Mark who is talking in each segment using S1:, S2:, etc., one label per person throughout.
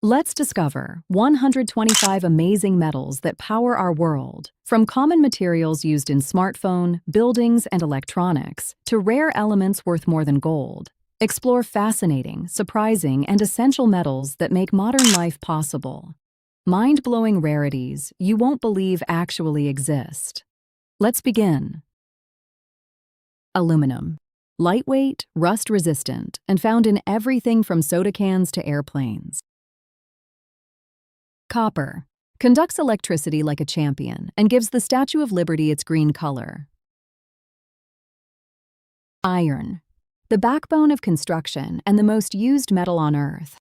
S1: Let's discover 125 amazing metals that power our world, from common materials used in smartphone, buildings, and electronics, to rare elements worth more than gold. Explore fascinating, surprising, and essential metals that make modern life possible. Mind-blowing rarities you won't believe actually exist. Let's begin. Aluminum. Lightweight, rust-resistant, and found in everything from soda cans to airplanes. Copper. Conducts electricity like a champion and gives the Statue of Liberty its green color. Iron. The backbone of construction and the most used metal on Earth.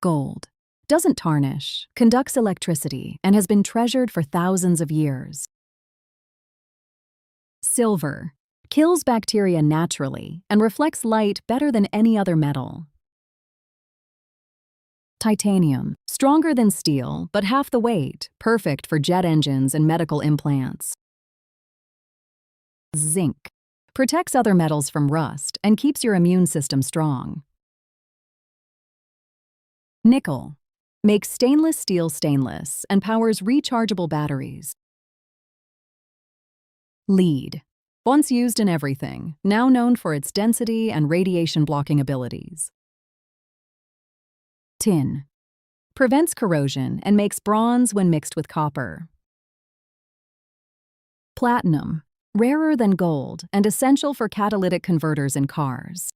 S1: Gold. Doesn't tarnish, conducts electricity, and has been treasured for thousands of years. Silver. Kills bacteria naturally and reflects light better than any other metal. Titanium. Stronger than steel, but half the weight, perfect for jet engines and medical implants. Zinc. Protects other metals from rust and keeps your immune system strong. Nickel. Makes stainless steel stainless and powers rechargeable batteries. Lead. Once used in everything, now known for its density and radiation-blocking abilities. Tin. Prevents corrosion and makes bronze when mixed with copper. Platinum. Rarer than gold and essential for catalytic converters in cars.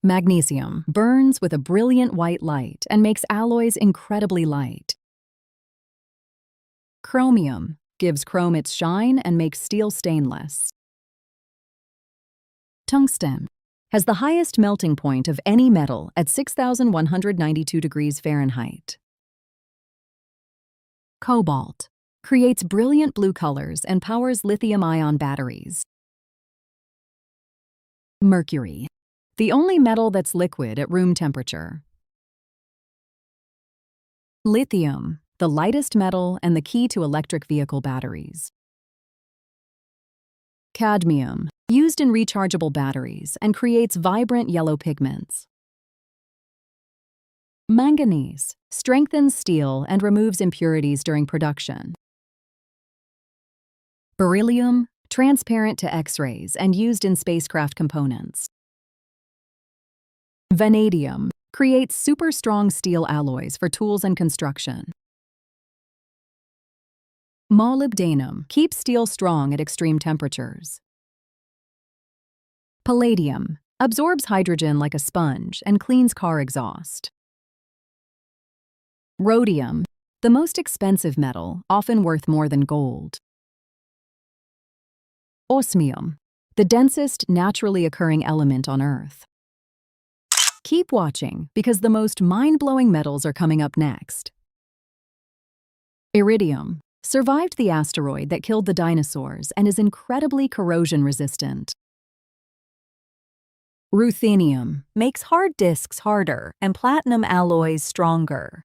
S1: Magnesium. Burns with a brilliant white light and makes alloys incredibly light. Chromium. Gives chrome its shine and makes steel stainless. Tungsten. Has the highest melting point of any metal at 6,192 degrees Fahrenheit. Cobalt. Creates brilliant blue colors and powers lithium-ion batteries. Mercury. The only metal that's liquid at room temperature. Lithium. The lightest metal and the key to electric vehicle batteries. Cadmium. Used in rechargeable batteries and creates vibrant yellow pigments. Manganese. Strengthens steel and removes impurities during production. Beryllium. Transparent to X-rays and used in spacecraft components. Vanadium. Creates super strong steel alloys for tools and construction. Molybdenum. Keeps steel strong at extreme temperatures. Palladium. Absorbs hydrogen like a sponge and cleans car exhaust. Rhodium. The most expensive metal, often worth more than gold. Osmium. The densest naturally occurring element on Earth. Keep watching because the most mind-blowing metals are coming up next. Iridium. Survived the asteroid that killed the dinosaurs and is incredibly corrosion-resistant. Ruthenium. Makes hard disks harder and platinum alloys stronger.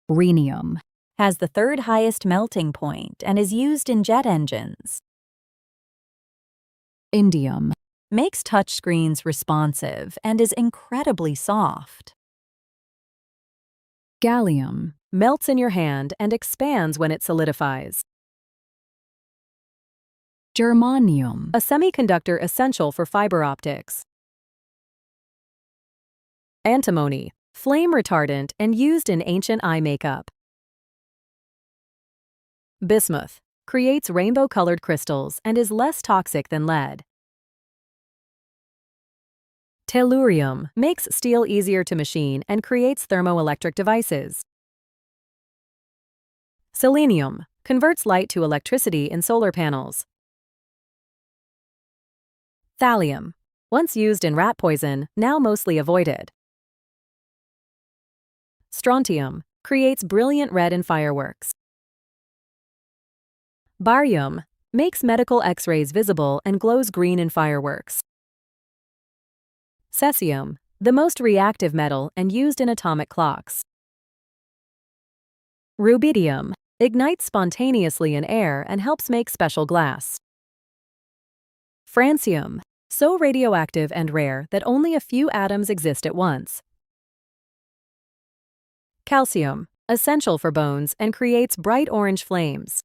S1: Rhenium. Has the third highest melting point and is used in jet engines. Indium. Makes touchscreens responsive and is incredibly soft. Gallium. Melts in your hand and expands when it solidifies. Germanium. A semiconductor essential for fiber optics. Antimony. Flame retardant and used in ancient eye makeup. Bismuth. Creates rainbow-colored crystals and is less toxic than lead. Tellurium. Makes steel easier to machine and creates thermoelectric devices. Selenium. Converts light to electricity in solar panels. Thallium. Once used in rat poison, now mostly avoided. Strontium. Creates brilliant red in fireworks. Barium. Makes medical X-rays visible and glows green in fireworks. Cesium. The most reactive metal and used in atomic clocks. Rubidium. Ignites spontaneously in air and helps make special glass. Francium. so radioactive and rare that only a few atoms exist at once. Calcium, essential for bones and creates bright orange flames.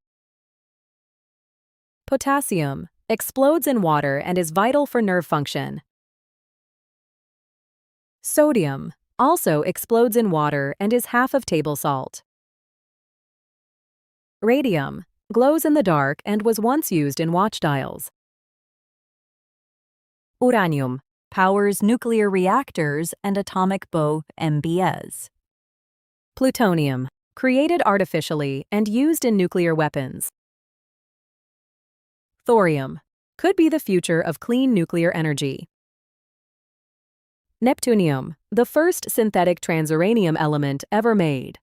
S1: Potassium, explodes in water and is vital for nerve function. Sodium, also explodes in water and is half of table salt. Radium, glows in the dark and was once used in watch dials. Uranium, powers nuclear reactors and atomic bombs. Plutonium, created artificially and used in nuclear weapons. Thorium, could be the future of clean nuclear energy. Neptunium, the first synthetic transuranium element ever made.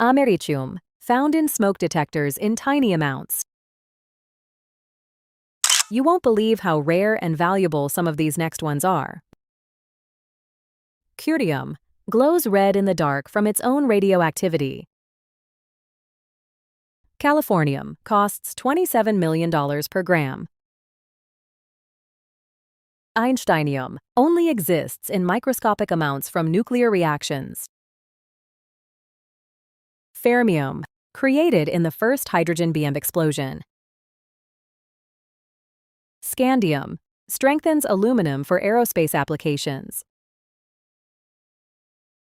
S1: Americium, found in smoke detectors in tiny amounts. You won't believe how rare and valuable some of these next ones are. Curium, glows red in the dark from its own radioactivity. Californium costs $27 million per gram. Einsteinium only exists in microscopic amounts from nuclear reactions. Fermium, created in the first hydrogen bomb explosion. Scandium, strengthens aluminum for aerospace applications.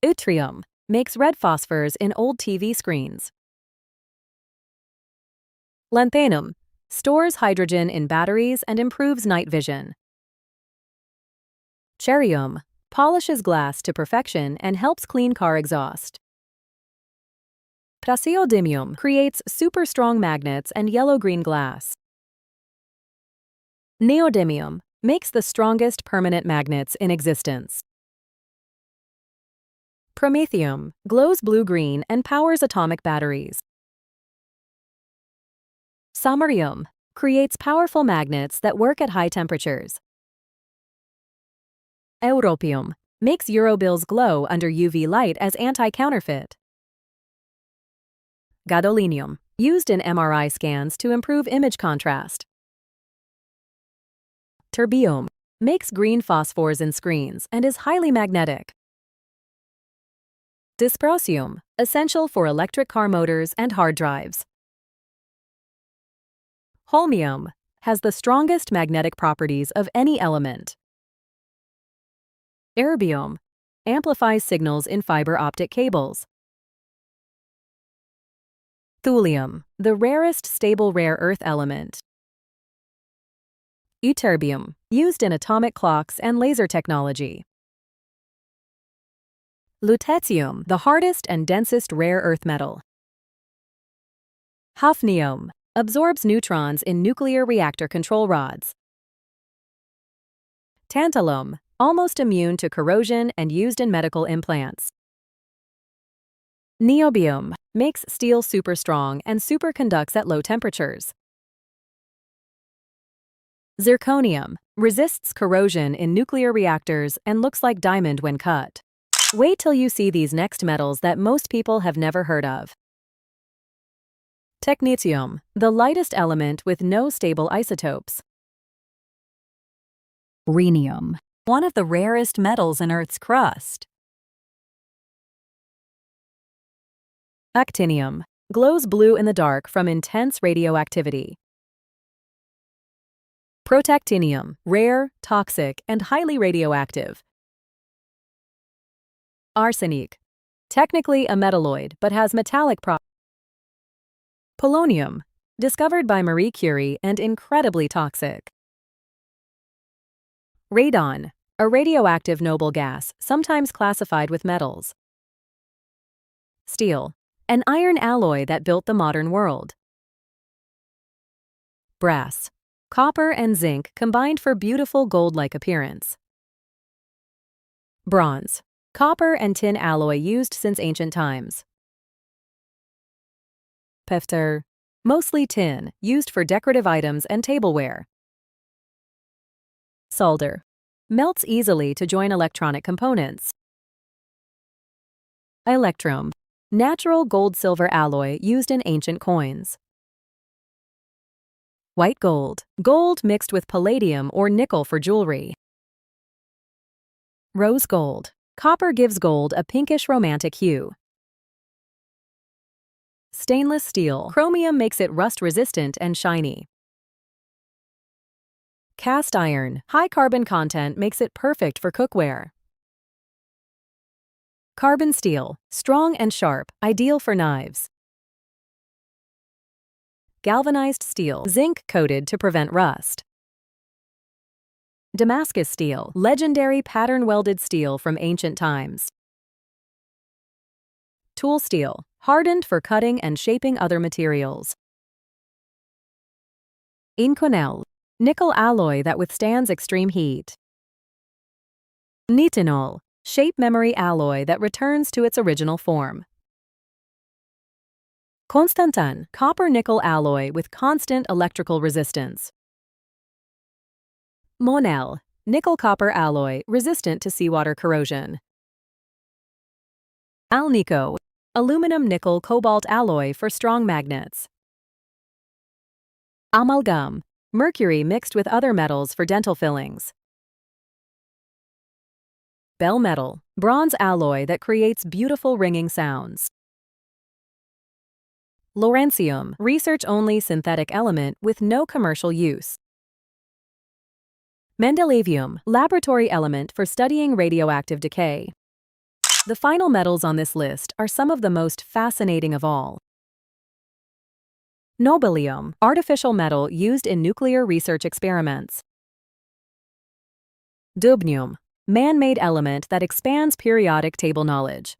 S1: Yttrium, makes red phosphors in old TV screens. Lanthanum, stores hydrogen in batteries and improves night vision. Cerium, polishes glass to perfection and helps clean car exhaust. Praseodymium creates super strong magnets and yellow-green glass. Neodymium makes the strongest permanent magnets in existence. Promethium glows blue-green and powers atomic batteries. Samarium creates powerful magnets that work at high temperatures. Europium makes Eurobills glow under UV light as anti-counterfeit. Gadolinium, used in MRI scans to improve image contrast. Terbium, makes green phosphors in screens and is highly magnetic. Dysprosium, essential for electric car motors and hard drives. Holmium, has the strongest magnetic properties of any element. Erbium, amplifies signals in fiber optic cables. Thulium, the rarest stable rare earth element. Ytterbium, used in atomic clocks and laser technology. Lutetium, the hardest and densest rare earth metal. Hafnium, absorbs neutrons in nuclear reactor control rods. Tantalum, almost immune to corrosion and used in medical implants. Niobium, makes steel super strong and superconducts at low temperatures. Zirconium, resists corrosion in nuclear reactors and looks like diamond when cut. Wait till you see these next metals that most people have never heard of. Technetium, the lightest element with no stable isotopes. Rhenium, one of the rarest metals in Earth's crust. Actinium, glows blue in the dark from intense radioactivity. Protactinium, rare, toxic, and highly radioactive. Arsenic, technically a metalloid but has metallic properties. Polonium, discovered by Marie Curie and incredibly toxic. Radon, a radioactive noble gas, sometimes classified with metals. Steel, an iron alloy that built the modern world. Brass, copper and zinc combined for beautiful gold-like appearance. Bronze, copper and tin alloy used since ancient times. Pefter, mostly tin, used for decorative items and tableware. Solder, melts easily to join electronic components. Electrum, natural gold-silver alloy used in ancient coins. White gold. Gold mixed with palladium or nickel for jewelry. Rose gold. Copper gives gold a pinkish romantic hue. Stainless steel. Chromium makes it rust-resistant and shiny. Cast iron. High carbon content makes it perfect for cookware. Carbon steel. Strong and sharp, ideal for knives. Galvanized steel. Zinc-coated to prevent rust. Damascus steel. Legendary pattern-welded steel from ancient times. Tool steel. Hardened for cutting and shaping other materials. Inconel. Nickel alloy that withstands extreme heat. Nitinol. Shape memory alloy that returns to its original form. Constantan. Copper-nickel alloy with constant electrical resistance. Monel. Nickel-copper alloy resistant to seawater corrosion. Alnico. Aluminum-nickel-cobalt alloy for strong magnets. Amalgam. Mercury mixed with other metals for dental fillings. Bell metal. Bronze alloy that creates beautiful ringing sounds. Lawrencium. Research-only synthetic element with no commercial use. Mendelevium. Laboratory element for studying radioactive decay. The final metals on this list are some of the most fascinating of all. Nobelium. Artificial metal used in nuclear research experiments. Dubnium. Man-made element that expands periodic table knowledge.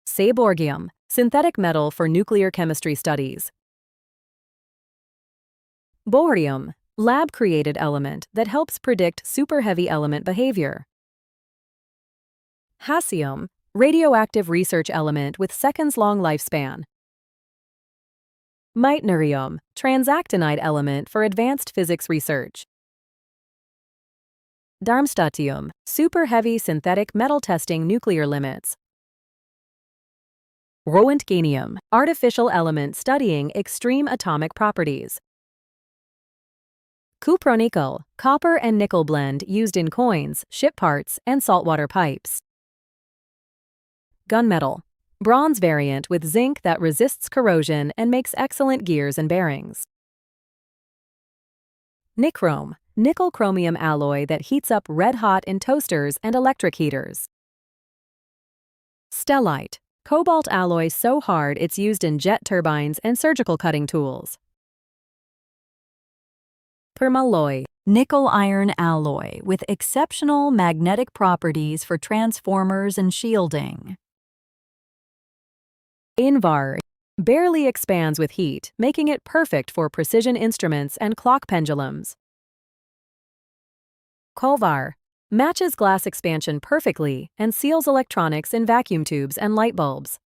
S1: Seaborgium. Synthetic metal for nuclear chemistry studies. Bohrium. Lab-created element that helps predict superheavy element behavior. Hassium. Radioactive research element with seconds-long lifespan. Meitnerium. Transactinide element for advanced physics research. Darmstadtium. Superheavy synthetic metal testing nuclear limits. Roentgenium. Artificial element studying extreme atomic properties. Cupronickel. Copper and nickel blend used in coins, ship parts, and saltwater pipes. Gunmetal. Bronze variant with zinc that resists corrosion and makes excellent gears and bearings. Nichrome. Nickel-chromium alloy that heats up red-hot in toasters and electric heaters. Stellite. Cobalt alloy so hard it's used in jet turbines and surgical cutting tools. Permalloy. Nickel-iron alloy with exceptional magnetic properties for transformers and shielding. Invar. Barely expands with heat, making it perfect for precision instruments and clock pendulums. Kovar. Matches glass expansion perfectly and seals electronics in vacuum tubes and light bulbs.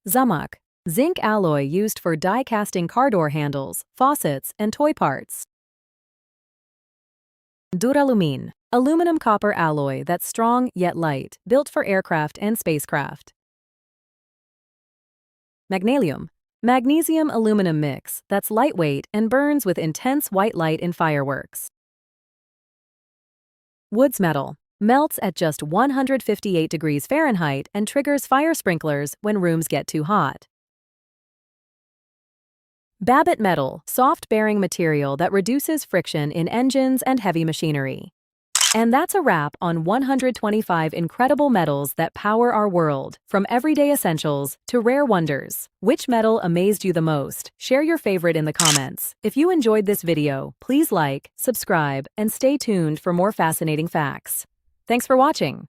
S1: Zamak. Zinc alloy used for die-casting car door handles, faucets, and toy parts. Duralumin. Aluminum-copper alloy that's strong yet light, built for aircraft and spacecraft. Magnesium. Magnesium-aluminum mix that's lightweight and burns with intense white light in fireworks. Woods metal. Melts at just 158 degrees Fahrenheit and triggers fire sprinklers when rooms get too hot. Babbitt metal. Soft-bearing material that reduces friction in engines and heavy machinery. And that's a wrap on 125 incredible metals that power our world, from everyday essentials to rare wonders. Which metal amazed you the most? Share your favorite in the comments. If you enjoyed this video, please like, subscribe, and stay tuned for more fascinating facts. Thanks for watching.